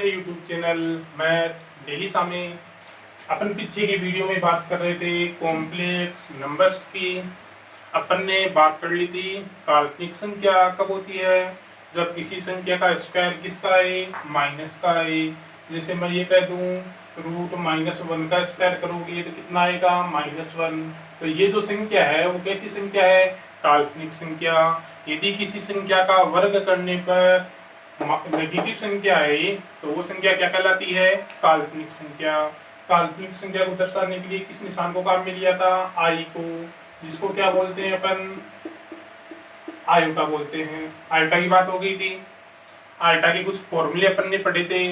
मेरे YouTube channel math daily सामने। अपन पीछे की वीडियो में बात कर रहे थे कॉम्प्लेक्स नंबर्स की। अपन ने बात कर ली थी काल्पनिक संख्या कब होती है, जब किसी संख्या का स्क्वायर किसका है, माइनस का है। जैसे मैं ये कह दूं √-1 का स्क्वायर करोगे तो कितना आएगा, -1। तो ये जो संख्या है वो कैसी संख्या है, काल्पनिक संख्या। यदि किसी संख्या का वर्ग करने पर नेगेटिव संख्या है तो वो संख्या क्या कहलाती है, काल्पनिक संख्या। काल्पनिक संख्या को दर्शाने के लिए किस निशान को काम में लिया था, आई को, जिसको क्या बोलते हैं अपन, आयोटा बोलते हैं। आयोटा की बात हो गई थी। आयोटा के कुछ फॉर्मूले अपन ने पढ़े थे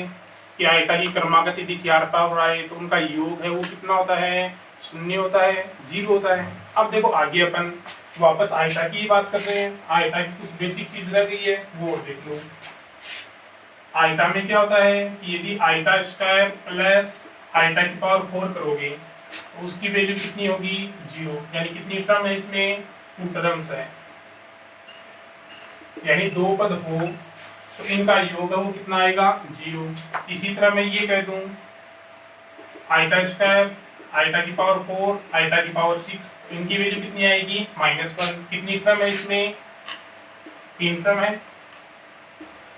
कि आयोटा की क्रमागत यदि 4 पावर आए तो उनका योग है वो कितना होता है, 0 होता है, 0 होता है। अब देखो आगे अपन वापस आयोटा की बात कर रहे हैं। आयोटा की कुछ बेसिक चीज रह गई है वो देख लो। आयता में क्या होता है कि यदि आयता स्क्वायर प्लस आयता की पावर 4 करोगे तो उसकी वैल्यू कितनी होगी, 0। यानी कितनी टर्म है इसमें, 2 टर्म्स है, यानी 2 पद हो तो इनका योग है वो कितना आएगा, 0। इसी तरह मैं ये कह दूं आयता स्क्वायर आयता की पावर 4 आयता की पावर 6, इनकी वैल्यू कितनी आएगी, -1। कितनी टर्म है इसमें, 3 टर्म है,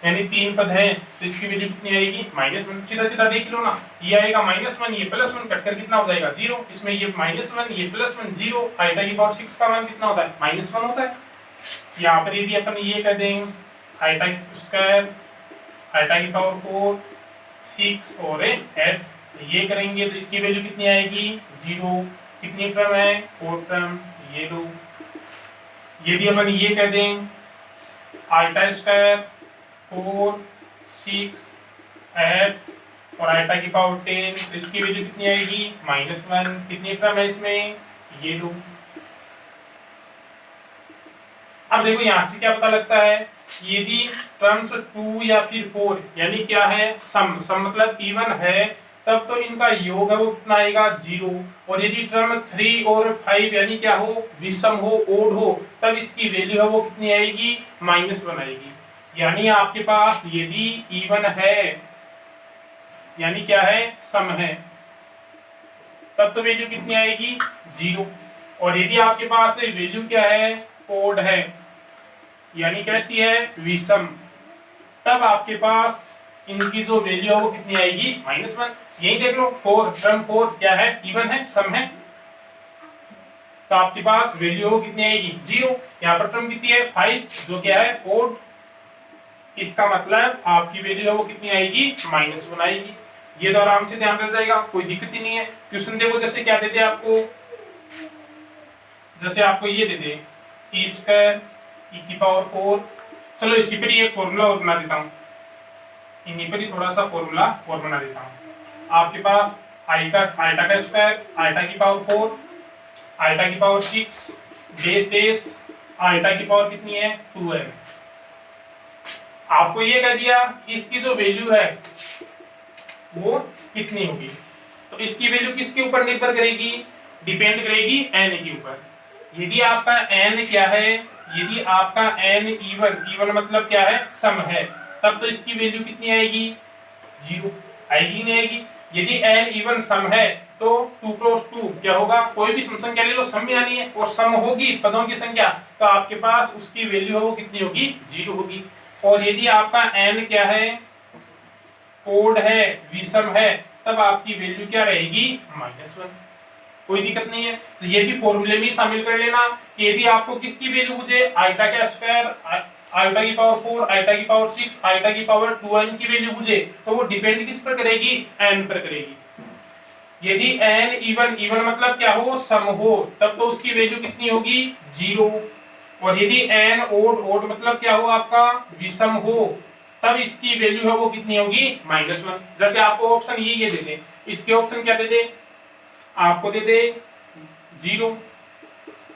यानी 3 पद है तो इसकी वैल्यू कितनी आएगी, -1। सीधा सीधा देख लो ना, ये आएगा -1, ये +1 कटकर कितना हो जाएगा, 0। इसमें ये -1 ये +1 0, आयता की पावर 6 का मान कितना होता है, -1 होता है। यहाँ पर यदि अपन ये कह दें आयता की स्क्वायर आयता की पावर 4 6 और 8, ये करेंगे तो इसकी वैल्यू कितनी आएगी, 0। कितनी टर्म है, 4 टर्म, ये लो। यदि अपन ये कह दें आयता स्क्वायर 4 6 8 और आयता की पावर 10, तो इसकी वैल्यू कितनी आएगी, -1। कितनी टर्म है इसमें, ये लो। अब देखो यहां से क्या पता लगता है, यदि टर्म्स 2 या फिर 4 यानी क्या है, सम मतलब इवन है, तब तो इनका योग है वो कितना आएगा, 0। और यदि टर्म 3 और 5 यानी क्या हो, विषम हो, ओड हो, तब इसकी वैल्यू है वो कितनी आएगी, -1 आएगी। यानी आपके पास यदि इवन है यानी क्या है, सम है, तब तो वैल्यू कितनी आएगी, 0। और यदि आपके पास वैल्यू क्या है, ओड है, यानी कैसी है, विषम, तब आपके पास इनकी जो वैल्यू है वो कितनी आएगी, -1। यही देख लो 4 टर्म 4 क्या है, इवन है, सम है, तो आपके पास वैल्यू वो कितनी आएगी, 0। यहाँ पर टर्म कितनी है, 5 जो क्या है, ओड, इसका मतलब आपकी वैल्यू है वो कितनी आएगी, -1 आएगी। ये तो आराम से ध्यान रख जाएगा, कोई दिक्कत ही नहीं है। क्वेश्चन देखो जैसे क्या देते आपको, जैसे आपको ये दे दे e स्क्वायर e की पावर 4, चलो इसकी पर एक फॉर्मूला और बना देता हूँ, इन्हीं पर ही थोड़ा सा फॉर्मूला और बना देता हूँ। आपके पास आयता का स्क्वायर आयता की पावर 4 आयता की पावर 6 देश आयता की पावर कितनी है, 2 है। आपको ये कह दिया इसकी जो वैल्यू है वो कितनी होगी, तो इसकी वैल्यू किसके ऊपर निर्भर करेगी, डिपेंड करेगी n के ऊपर। यदि आपका n क्या है, यदि आपका n इवन मतलब क्या है, सम है, तब तो इसकी वैल्यू कितनी आएगी, 0 आएगी, नहीं आएगी। यदि n इवन सम है तो 2 × 2 क्या होगा, कोई भी सम संख्या ले लो, सम में आनी है, और सम होगी पदों की संख्या, तो आपके पास उसकी वैल्यू है वो कितनी होगी, 0 होगी। और यदि आपका n क्या है, ओड है, विषम है, तब आपकी वैल्यू क्या रहेगी, -1। कोई दिक्कत नहीं है। तो ये भी फॉर्मूले में शामिल कर लेना कि यदि आपको किसकी वैल्यू पूछे, आयता का स्क्वायर आयता की पावर 4 आयता की पावर 6 आयता की पावर 2n की वैल्यू पूछे, तो वो डिपेंड किस पर करेगी, n पर करेगी। यदि n इवन मतलब क्या हो, सम हो, तब तो उसकी वैल्यू कितनी होगी, 0। और यदि n ओड मतलब क्या हो, आपका विषम हो, तब इसकी वैल्यू है वो कितनी होगी, -1। जैसे आपको ऑप्शन ये दे दे, इसके ऑप्शन क्या दे दे, आपको दे दे 0,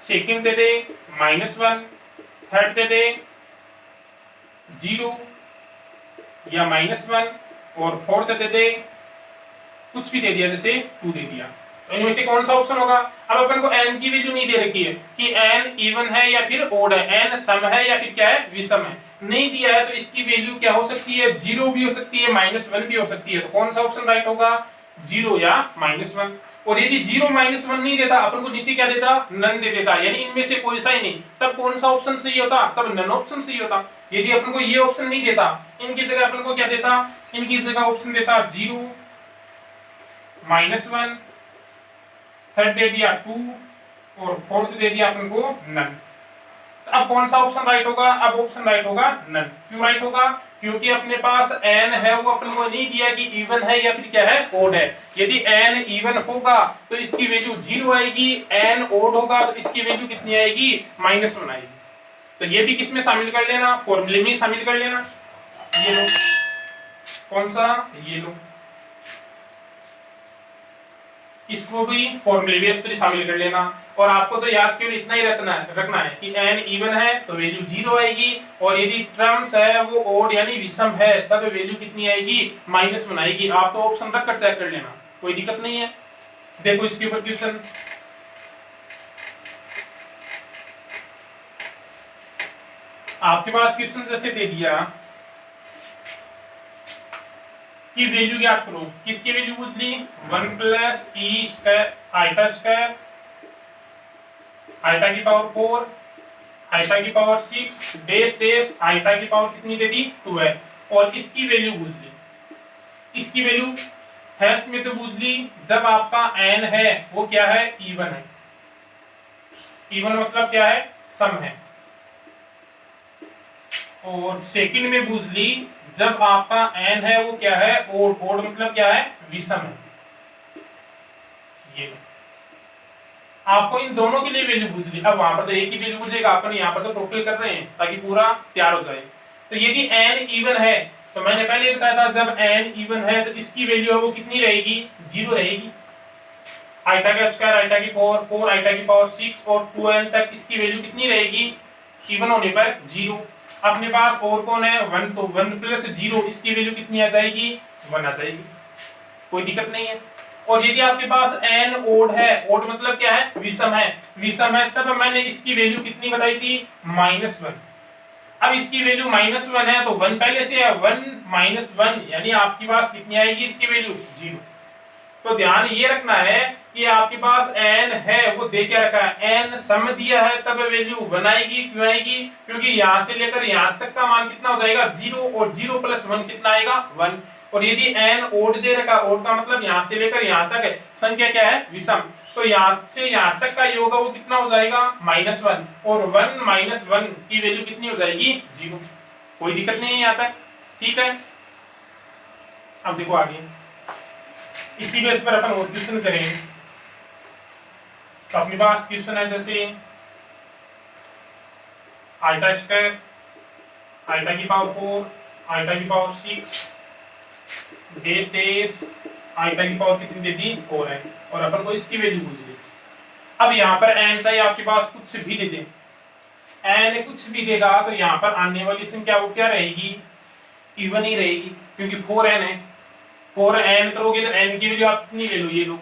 सेकंड दे दे -1, थर्ड दे दे 0 या -1, और फोर्थ दे दे कुछ भी दे दिया, जैसे 2 दे दिया, तो इनमें से कौन सा ऑप्शन होगा। अब अपन को n की वैल्यू नहीं दे रखी है कि n इवन है या फिर ओड है, n सम है या फिर क्या है, विषम है। नहीं दिया है तो इसकी वैल्यू क्या हो सकती है, 0 भी हो सकती है, -1 भी हो सकती है। तो कौन सा ऑप्शन राइट होगा, 0 या -1। और यदि 0 -1 नहीं देता, अपन को नीचे क्या देता, नन दे देता, यानी इनमें से कोई सा ही नहीं, तब कौन सा ऑप्शन सही होता, तब नन ऑप्शन सही होता। यदि अपन को ये ऑप्शन नहीं देता, इनकी जगह अपन को क्या देता, इनकी जगह ऑप्शन देता 0, -1, थर्ड दे दिया 2 और फोर्थ दे दिया अपन को नन। तो अब कौन सा ऑप्शन राइट होगा, अब ऑप्शन राइट होगा नन। क्यों राइट होगा, क्योंकि अपने पास n है वो अपन को नहीं दिया कि इवन है या फिर क्या है, ओड है। यदि n इवन होगा तो इसकी वैल्यू 0 आएगी, n ओड होगा तो इसकी वैल्यू कितनी आएगी, -1 आएगी। तो ये भी किसमें शामिल कर लेना, फॉर्मूले में शामिल कर लेना। ये लो, कौन सा, ये लो, इसको भी फॉर्मूले बेस पर शामिल कर लेना। और आपको तो याद केवल इतना ही रखना है कि n इवन है तो वैल्यू 0 आएगी, और यदि टर्म्स है वो ओड यानी विषम है तब वैल्यू कितनी आएगी, -1 आएगी। आप तो ऑप्शन रख कर चेक कर लेना, कोई दिक्कत नहीं है। देखो इसके ऊपर क्वेश्चन, आपके पास क्वेश्चन जैसे दे दिया कि वैल्यू ज्ञात करो, किसकी वैल्यू पूछ ली, 1 plus E square iota square iota की पावर 4 आइटा की पावर 6 डेश डेश आइटा की पावर कितनी दे दी, 2 है। और इसकी वैल्यू पूछ ली, इसकी वैल्यू फर्स्ट में तो पूछ ली जब आपका n है वो क्या है, इवन है। इवन मतलब क्या है, सम है। और सेकंड में पूछ ली जब आपका n है वो क्या है, ओड। ओड मतलब क्या है, विषम है। ये आपको इन दोनों के लिए वैल्यू पूछ ली। अब वहां पर तो एक ही वैल्यू पूछेगा, अपन यहाँ पर तो टोटल कर रहे हैं ताकि पूरा तैयार हो जाए। तो यदि n इवन है तो मैंने पहले बताया था जब n इवन है तो इसकी वैल्यू है वो कितनी रहेगी, 0 रहेगी। आइटा का स्क्वायर आइटा की पावर 4 आइटा की पावर 6 और 2n तक इसकी वैल्यू कितनी रहेगी, इवन होने पर 0। अपने पास और कौन है, 1, तो 1 प्लस 0 इसकी वैल्यू कितनी आ जाएगी, 1 आ जाएगी, कोई दिक्कत नहीं है। और यदि आपके पास n ओड है, ओड मतलब क्या है, विषम है, विषम है, तब मैंने इसकी वैल्यू कितनी बताई थी, -1। अब इसकी वैल्यू -1 है तो 1 पहले से है, 1 -1 यानी आपके पास कितनी आएगी इसकी वैल्यू, 0। तो ध्यान ये रखना है कि आपके पास n है वो दे क्या रखा है, n सम दिया है तब वैल्यू 1 आएगी। क्यों आएगी, क्योंकि यहां से लेकर यहां तक का मान कितना हो जाएगा, 0, और 0 + 1 कितना आएगा, 1। और यदि n ओड दे रखा, ओड का मतलब यहां से लेकर यहां तक है, संख्या क्या है, विषम, तो यहां से यहां तक का योग वो कितना हो जाएगा, -1, और 1 - 1 की वैल्यू कितनी हो जाएगी, 0। कोई दिक्कत नहीं है यहां तक, ठीक है। अब देखो आगे इसी बेस पर अपन और क्वेश्चन करेंगे। तो अपने पास क्वेश्चन है जैसे आइटा स्क्वायर आइटा की पावर 4 आइटा की पावर 6 डेश डेश आइटा की पावर कितनी दे दी, 4 है, और अपन को इसकी वैल्यू पूछ ली। अब यहाँ पर n चाहिए, आपके पास कुछ भी दे दे, n कुछ भी देगा तो यहाँ पर आने वाली संख्या वो क्या रहेगी, इवन ही रहेगी, क्योंकि 4n है। 4n करोगे तो n की वैल्यू आप कितनी ले लो, ये लो,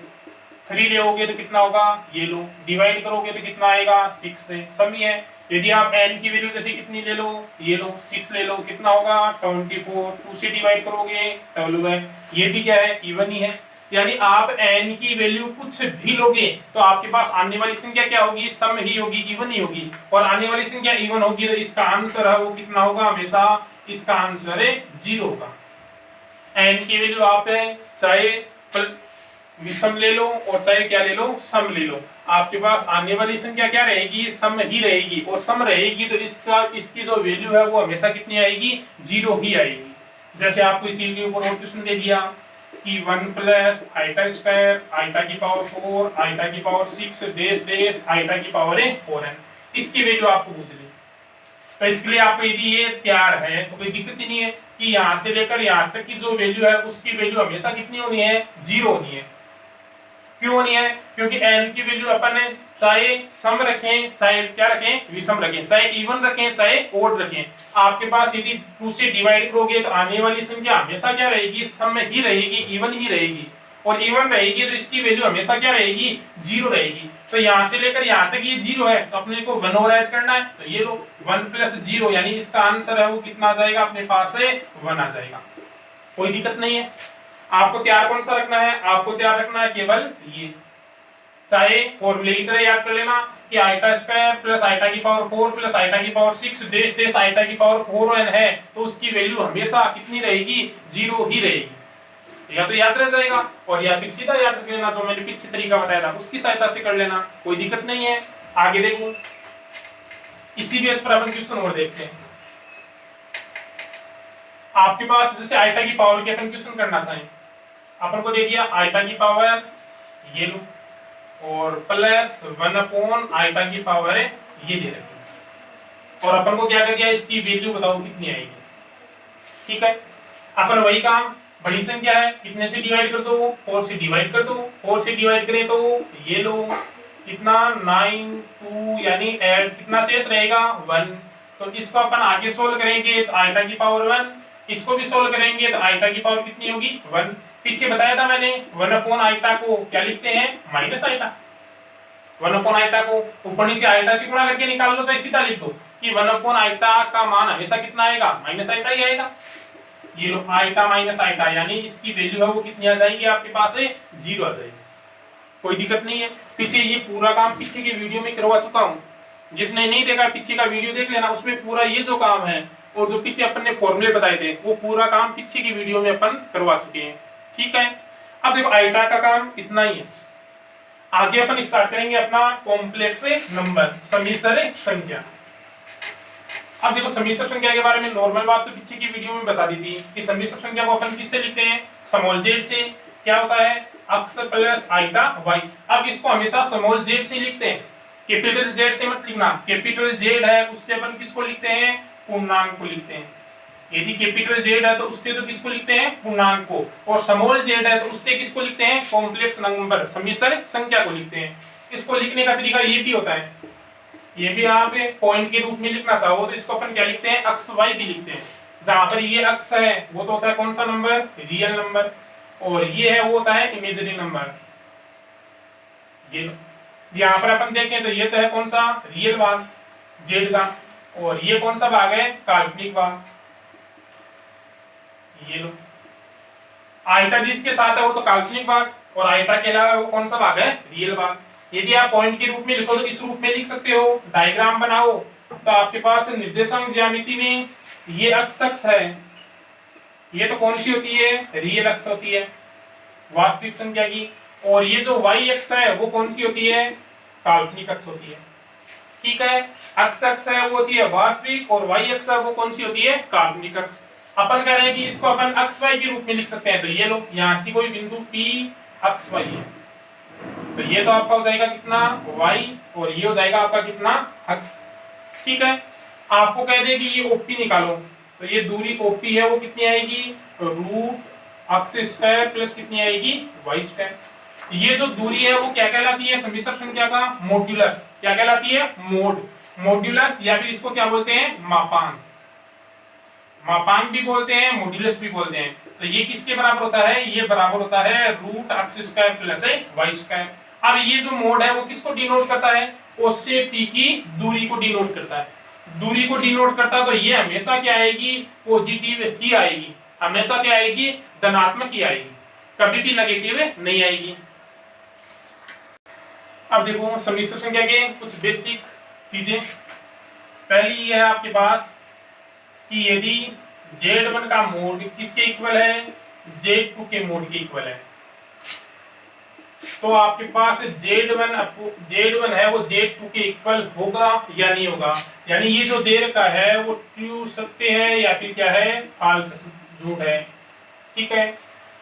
3 लोगे तो कितना होगा, ये लो, डिवाइड करोगे तो कितना आएगा, 6 से, सभी है। यदि आप n की वैल्यू जैसे कितनी ले लो, ये लो, 6 ले लो, कितना होगा, 24, 2 से डिवाइड करोगे 12 है। ये भी क्या है, इवन ही है। यानी आप n की वैल्यू कुछ भी लोगे तो आपके पास आने वाली संख्या क्या होगी, सम ही होगी, इवन ही होगी। और आने वाली संख्या इवन होगी तो इसका आंसर है वो कितना होगा, हमेशा इसका आंसर है 0 होगा। n की वैल्यू आप चाहे विषम ले लो और चाहे क्या ले लो, सम ले लो, आपके पास आने वाली संख्या क्या रहेगी, सम ही रहेगी। और सम रहेगी तो इसकी जो वैल्यू है वो हमेशा कितनी आएगी, 0 ही आएगी। जैसे आपको इसी के ऊपर और क्वेश्चन दे दिया कि 1 प्लस आइटा स्क्वायर आइटा की पावर 4 आइटा की पावर 6 डेश डेश आइटा की पावर 4 है, इसकी वैल्यू आपको पूछ ली। तो इसके लिए आपको यदि ये तैयार है तो कोई दिक्कत ही नहीं है कि यहाँ से लेकर यहाँ तक की जो वैल्यू है उसकी वैल्यू हमेशा कितनी होनी है, 0 होनी है। क्यों होनी है, क्योंकि n की वैल्यू अपन चाहे सम रखें चाहे क्या रखें, विषम रखें, चाहे इवन रखें चाहे ओड रखें, आपके पास यदि 2 से डिवाइड करोगे तो आने वाली संख्या हमेशा क्या रहेगी, सम ही रहेगी, इवन ही रहेगी। और इवन रहेगी तो इसकी वैल्यू हमेशा क्या रहेगी, 0 रहेगी। तो यहाँ से लेकर यहाँ तक ये 0 है तो अपने को 1 और ऐड करना है, तो ये लो 1 + 0 यानी इसका आंसर है वो कितना आ जाएगा, अपने पास है 1 आ जाएगा। कोई दिक्कत नहीं है। आपको तैयार कौन सा रखना है, आपको तैयार रखना है केवल ये, चाहे फॉर्मूले की तरह याद कर लेना कि आइटा स्क्वायर प्लस आइटा की पावर 4 प्लस आइटा की पावर 6 डेश डेश आइटा की पावर 4n है, तो उसकी वैल्यू हमेशा कितनी रहेगी, 0 ही रहेगी। या तो याद रह जाएगा और या फिर सीधा याद रख लेना, जो मैंने पीछे तरीका बताया था उसकी सहायता से कर लेना, कोई दिक्कत नहीं है। आगे देखो, इसी बेस पर अपन क्वेश्चन और देखते हैं। आपके पास जैसे आइटा की पावर के अपन क्वेश्चन करना चाहें, अपन को दे दिया आइटा की पावर ये लो और प्लस 1 आइटा की पावर है ये दे रखी, और अपन को क्या कर दिया, इसकी वैल्यू बताओ कितनी आएगी। ठीक है, अपन वही काम, बड़ी संख्या है कितने से डिवाइड कर दो, 4 से डिवाइड कर दो। 4 से डिवाइड करें तो ये लो कितना 9 2 यानी ऐड कितना शेष रहेगा 1। तो इसको अपन आगे सोल्व करेंगे तो आइटा की पावर 1, इसको भी सोल्व करेंगे तो आइटा की पावर कितनी होगी 1। पीछे बताया था मैंने 1 आइटा को क्या लिखते हैं, माइनस आइटा। 1 आइटा को ऊपर नीचे आइटा से गुणा करके निकाल लो, चाहे सीधा लिख दो कि 1 आइटा का मान हमेशा कितना आएगा, माइनस आइटा ही आएगा। ये लो आइटा माइनस आइटा यानी इसकी वैल्यू है वो कितनी आ जाएगी, आपके पास है 0 आ जाएगी। कोई दिक्कत नहीं है। पीछे ये पूरा काम पीछे की वीडियो में करवा चुका हूँ, जिसने नहीं देखा पीछे का वीडियो देख लेना, उसमें पूरा ये जो काम है और जो पीछे अपन ने फॉर्मूले बताए थे वो पूरा काम पीछे की वीडियो में अपन करवा चुके हैं। ठीक है, अब देखो आइटा का काम इतना ही है। आगे अपन स्टार्ट करेंगे अपना कॉम्प्लेक्स नंबर, समिश्र संख्या। अब देखो समिश्र संख्या के बारे में नॉर्मल बात तो पीछे की वीडियो में बता दी थी कि समिश्र संख्या को अपन किससे लिखते हैं, स्मॉल z से। क्या होता है, x प्लस आइटा y। अब इसको हमेशा स्मॉल z से लिखते हैं, कैपिटल Z से मत लिखना। कैपिटल Z है उससे अपन किसको लिखते हैं, पूर्णांक को लिखते हैं। यदि कैपिटल Z है तो उससे तो किसको लिखते हैं, पूर्णांक को, और स्मॉल z है तो उससे किसको लिखते हैं, कॉम्प्लेक्स नंबर, समिश्र संख्या को लिखते हैं। इसको लिखने का तरीका ये भी होता है, ये भी आप पॉइंट के रूप में लिखना चाहो तो इसको अपन क्या लिखते हैं, अक्ष y भी लिखते हैं। जहां पर ये अक्ष है वो तो होता है कौन सा नंबर, रियल नंबर, और ये है वो होता है इमेजिनरी नंबर। ये यहाँ पर अपन देखें तो ये तो है कौन सा, रियल भाग z का, और ये कौन सा भाग है, काल्पनिक भाग। ये लो आइटा जिसके साथ है वो तो काल्पनिक भाग, और आइटा के अलावा वो कौन सा भाग है, रियल भाग। यदि आप पॉइंट के रूप में लिखो तो इस रूप में लिख सकते हो, डायग्राम बनाओ तो आपके पास निर्देशांक ज्यामिति में ये अक्ष है, ये तो कौन सी होती है, रियल अक्ष होती है वास्तविक संख्या की, और ये जो y अक्ष है वो कौन सी होती है, काल्पनिक अक्ष होती है। ठीक है, अक्ष है वो होती है वास्तविक, और y अक्ष वो कौन सी होती है, काल्पनिक अक्ष। अपन कह रहे हैं कि इसको अपन अक्ष y के रूप में लिख सकते हैं, तो ये लो यहाँ से कोई बिंदु P अक्ष y है, तो ये तो आपका हो जाएगा कितना y, और ये हो जाएगा आपका कितना अक्ष। ठीक है, आपको कह दे कि ये OP निकालो, तो ये दूरी OP है वो कितनी आएगी, रूट अक्ष स्क्वायर प्लस कितनी आएगी, y स्क्वायर। ये जो दूरी है वो क्या कहलाती है, समिश्र संख्या का मॉड्यूलस। क्या कहलाती है, मोड, मॉड्यूलस, या फिर इसको क्या बोलते हैं, मापांक। मापांक भी बोलते हैं, मॉड्यूलस भी बोलते हैं। तो ये किसके बराबर होता है, ये बराबर होता है रूट अक्ष स्क्वायर प्लस y स्क्वायर। अब ये जो मोड है वो किसको डिनोट करता है, O से P की दूरी को डिनोट करता है। दूरी को डिनोट करता है तो ये हमेशा क्या आएगी, पॉजिटिव ही आएगी, हमेशा क्या आएगी, धनात्मक ही आएगी, कभी भी नेगेटिव नहीं आएगी। अब देखो समिश्र संख्या के कुछ बेसिक चीजें। पहली ये है आपके पास कि यदि Z1 का मोड किसके इक्वल है, Z2 के मोड के इक्वल है, तो आपके पास Z1 है वो Z2 के इक्वल होगा या नहीं होगा। यानी ये जो दे रखा है वो ट्रू सत्य है या फिर क्या है, फाल्स झूठ है। ठीक है,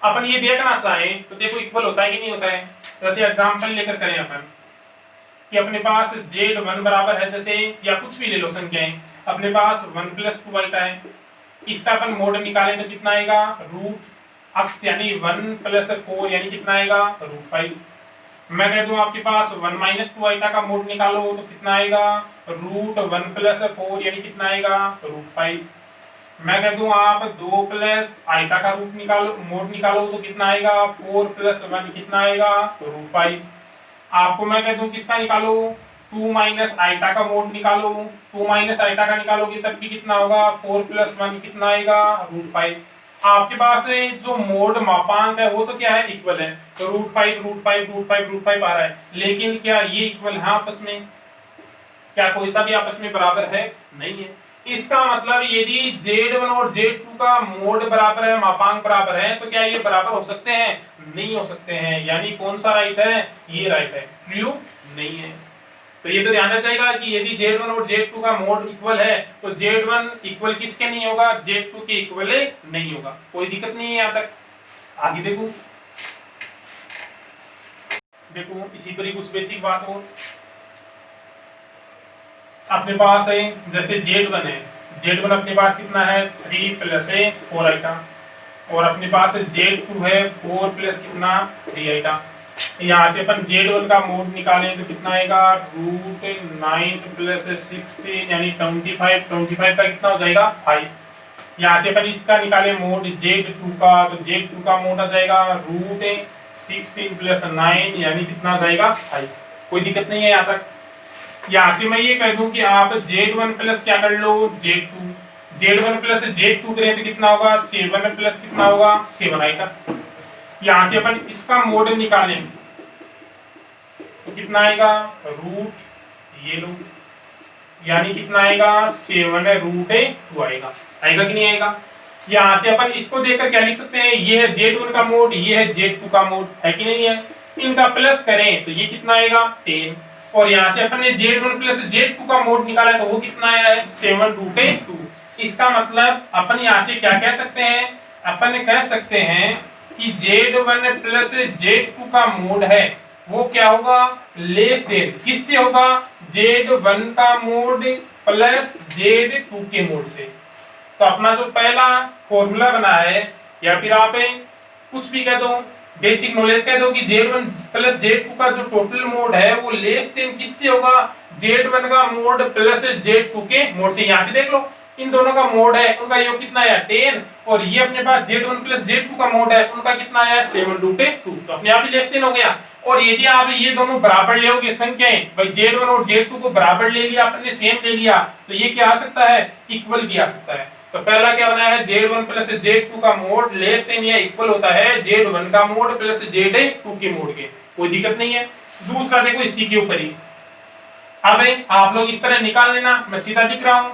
अपन ये देखना चाहें तो देखो इक्वल होता है कि नहीं होता है। जैसे एग्जांपल लेकर करें अपन कि अपने पास Z1 बराबर है, जैसे या कुछ भी ले लो संख्याएं, अपने पास 1 + 2 आइटा है, इसका अपन मोड निकालें तो कितना आएगा, रूट अक्ष यानी 1 + 4 यानी कितना आएगा, √5। मैं कह दूं आपके पास 1 - 2 आइटा का मोड निकालो तो कितना आएगा, √1 + 4 यानी कितना आएगा, √5। मैं कह दूं आप 2 प्लस आइटा का रूट निकालो, मोड निकालो तो कितना आएगा 4 प्लस 1 कितना आएगा रूट पाई। आपको मैं कह दूं किसका निकालो 2 माइनस आइटा का मोड निकालो, 2 माइनस आइटा का निकालोगे तब भी कितना होगा 4 प्लस 1 कितना आएगा रूट पाई। आपके पास जो मोड मापांक है वो तो क्या है इक्वल है, तो root five root five root five root five आ रहा है, लेकिन क्या ये इक्वल है आपस में, क्या कोई सा भी आपस में बराबर है नहीं है। इसका मतलब यदि Z1 और Z2 का मोड बराबर है, मापांक बराबर है, तो क्या ये बराबर हो सकते हैं नहीं हो सकते हैं, यानी कौन सा राइट है ये राइट है, ट्रू नहीं है। तो ये तो ध्यान रखना चाहिएगा कि यदि Z1 और Z2 का मोड इक्वल है तो Z1 इक्वल किसके नहीं होगा Z2 के इक्वल नहीं होगा। कोई दिक्कत नहीं है यहां तक। आगे देखो देखो इसी पर ही कुछ बेसिक बात हो। अपने पास है जैसे Z1 है, Z1 अपने पास कितना है 3 प्लस 4 आइटा, और अपने पास Z2 है 4 प्लस कितना 3 आइटा। यहाँ से अपन Z1 का मोड निकालें तो कितना आएगा रूट 9 प्लस 16 यानी 25, 25 का कितना हो जाएगा 5। यहाँ से अपन इसका निकाले मोड Z2 का, तो Z2 का मोड आ जाएगा रूट 16 प्लस 9 यानी कितना आ जाएगा 5। कोई दिक्कत नहीं है यहाँ तक। यहाँ से मैं ये कह दूं कि आप Z1 प्लस क्या कर लो Z2, Z1 प्लस Z2 करें तो कितना होगा 7 प्लस कितना होगा 7 आएगा। यहाँ से अपन इसका मोड निकालें तो कितना आएगा रूट ये लो, यानी कितना आएगा 7 रूट 2 आएगा, आएगा कि नहीं आएगा। यहाँ से अपन इसको देखकर क्या लिख सकते हैं, ये है Z1 का मोड, ये है Z2 का मोड, है कि नहीं है। इनका प्लस करें तो ये कितना आएगा 10, और यहाँ से अपन ने Z1 प्लस Z2 का मोड निकाला है तो वो कितना आया है 7 रूट 2। इसका मतलब अपन यहाँ से क्या कह सकते हैं, अपन कह सकते हैं कि Z1 प्लस Z2 का मोड है वो क्या होगा लेस देन किससे होगा Z1 का मोड प्लस Z2 के मोड से। तो अपना जो पहला फॉर्मूला बना है, या फिर आप कुछ भी कह दो बेसिक नॉलेज कह दो कि Z1 प्लस Z2 का जो टोटल मोड है वो लेस देन किससे होगा Z1 का मोड प्लस Z2 के मोड से। यहाँ से देख लो इन दोनों का मोड है उनका योग कितना आया 10, और ये अपने पास Z1 प्लस Z2 का मोड है उनका कितना आया 7 रूट 2, तो अपने आप ही लेस देन हो गया। और यदि आप ये दोनों बराबर लोगे संख्याएं, भाई Z1 और Z2 को बराबर ले लिया आपने सेम ले लिया, तो ये क्या आ सकता है इक्वल भी आ सकता है। तो पहला क्या बना है Z1 प्लस Z2 का मोड लेस देन या इक्वल होता है Z1 का मोड प्लस Z2 के मोड के, कोई दिक्कत नहीं है। दूसरा देखो इसी के ऊपर ही, अब आप लोग इस तरह निकाल लेना, मैं सीधा लिख रहा हूं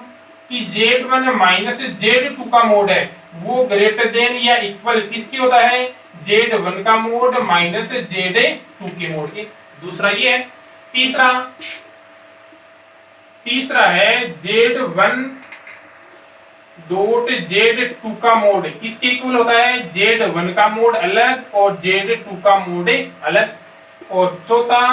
कि Z1 माइनस Z2 का मोड है वो ग्रेटर देन या इक्वल किसके होता है Z1 का मोड माइनस Z2 के मोड के। दूसरा ये है। तीसरा है Z1 डॉट Z2 का मोड किसके इक्वल होता है Z1 का मोड अलग और Z2 का मोड अलग। और चौथा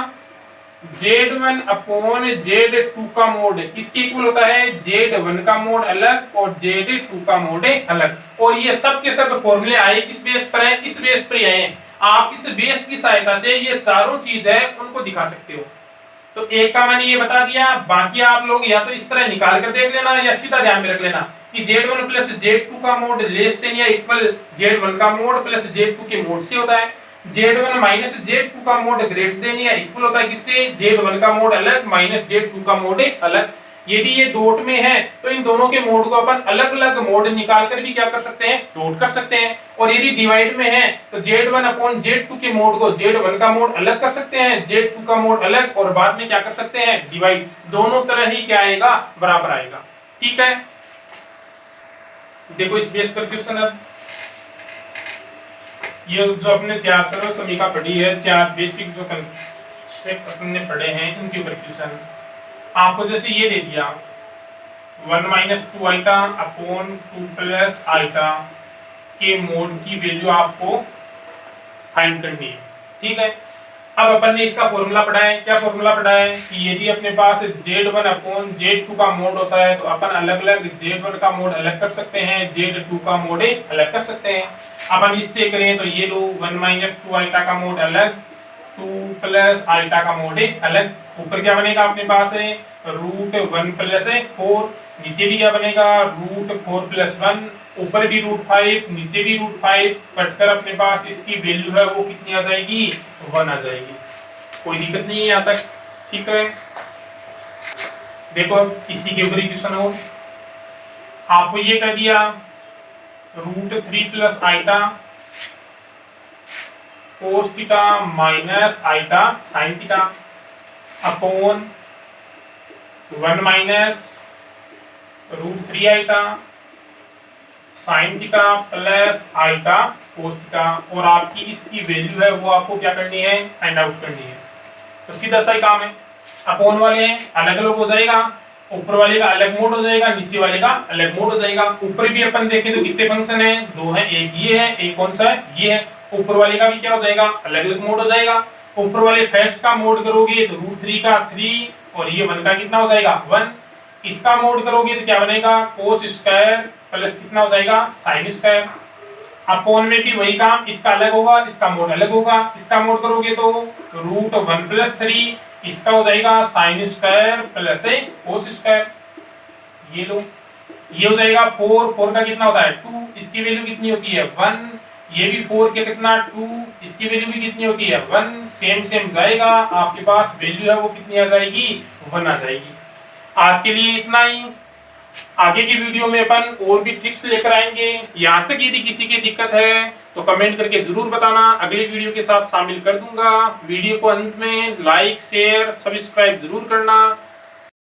Z1 अपॉन Z2 का मोड किसके इक्वल होता है Z1 का मोड अलग और Z2 का मोड अलग। और ये सब के सब फॉर्मूले आए किस बेस पर है, इस बेस पर आए हैं। आप इस बेस की सहायता से ये चारों चीज है उनको दिखा सकते हो। तो एक का मैंने ये बता दिया, बाकी आप लोग या तो इस तरह निकाल कर देख लेना या सीधा ध्यान में रख लेना कि Z1 प्लस Z2 का मोड लेस देन या इक्वल Z1 का मोड प्लस Z2 के मोड से होता है। Z1 माइनस Z2 का मोड ग्रेटर देन या इक्वल होता है किससे Z1 का मोड अलग माइनस Z2 का मोड अलग। यदि ये डॉट में है तो इन दोनों के मोड को अपन अलग अलग मोड निकाल कर भी क्या कर सकते हैं डॉट कर सकते हैं। और यदि डिवाइड में है तो Z1 अपॉन Z2 के मोड को Z1 का मोड अलग कर सकते हैं, Z2 का मोड अलग, और बाद में क्या कर सकते हैं डिवाइड। दोनों तरह ही क्या आएगा बराबर आएगा। ठीक है, देखो इस बेस पर क्वेश्चन है। ये जो अपने 4 सरल समीकरण पढ़ी है, 4 बेसिक जो कंसेप्ट अपने पढ़े हैं इनके ऊपर क्वेश्चन आपको जैसे ये दे दिया 1 minus 2 iota upon 2 plus iota के मोड की वैल्यू आपको फाइंड करनी है। ठीक है, अब अपन ने इसका फॉर्मूला पढ़ा है। क्या फॉर्मूला पढ़ा है कि यदि अपने पास Z1 अपॉन Z2 का मोड होता है तो अपन अलग अलग Z1 का मोड अलग कर सकते हैं, Z2 का मोड अलग कर सकते हैं। अपन इससे करें तो ये लो 1 माइनस 2 आइटा का मोड अलग, 2 प्लस आइटा का मोड अलग। ऊपर क्या बनेगा अपने पास है रूट 1 प्लस 4, नीचे भी क्या बनेगा √4 + 1, ऊपर भी √5, नीचे भी √5, कटकर अपने पास इसकी वैल्यू है वो कितनी आ जाएगी 1 आ जाएगी। कोई दिक्कत नहीं है यहाँ तक, ठीक है। देखो अब इसी के ऊपर क्वेश्चन हो, आपको ये कह दिया √3 + iota cos theta minus iota sin theta upon 1 minus √3 iota sin theta plus iota cos theta, और आपकी इसकी वैल्यू है वो आपको क्या करनी है फाइंड आउट करनी है। तो सीधा सा ही काम है, अपॉन वाले हैं अलग अलग हो जाएगा, ऊपर वाले का अलग मोड हो जाएगा, नीचे वाले का अलग मोड हो जाएगा। ऊपर भी अपन देखें तो कितने फंक्शन है, 2 है, एक ये है, एक कौन सा है ये है। ऊपर वाले का भी क्या हो जाएगा अलग अलग मोड हो जाएगा। ऊपर वाले फर्स्ट का मोड करोगे तो √3 का 3 और ये 1 का कितना हो जाएगा 1। इसका मोड करोगे तो क्या बनेगा cos स्क्वायर प्लस कितना हो जाएगा sin स्क्वायर। अपॉन में भी वही काम, इसका अलग होगा, इसका मोड अलग होगा। इसका मोड करोगे तो √1 + 3, इसका हो जाएगा sin square plus cos square. ये लो, ये हो जाएगा 4 का कितना होता है 2, इसकी वैल्यू कितनी होती है 1। ये भी 4 के कितना 2, इसकी वैल्यू भी कितनी होती है 1। सेम सेम जाएगा, आपके पास वैल्यू है वो कितनी आ जाएगी 1 आ जाएगी। आज के लिए इतना ही, आगे की वीडियो में अपन और भी ट्रिक्स लेकर आएंगे। यहाँ तक यदि किसी की दिक्कत है तो कमेंट करके जरूर बताना, अगले वीडियो के साथ शामिल कर दूंगा। वीडियो को अंत में लाइक शेयर सब्सक्राइब जरूर करना।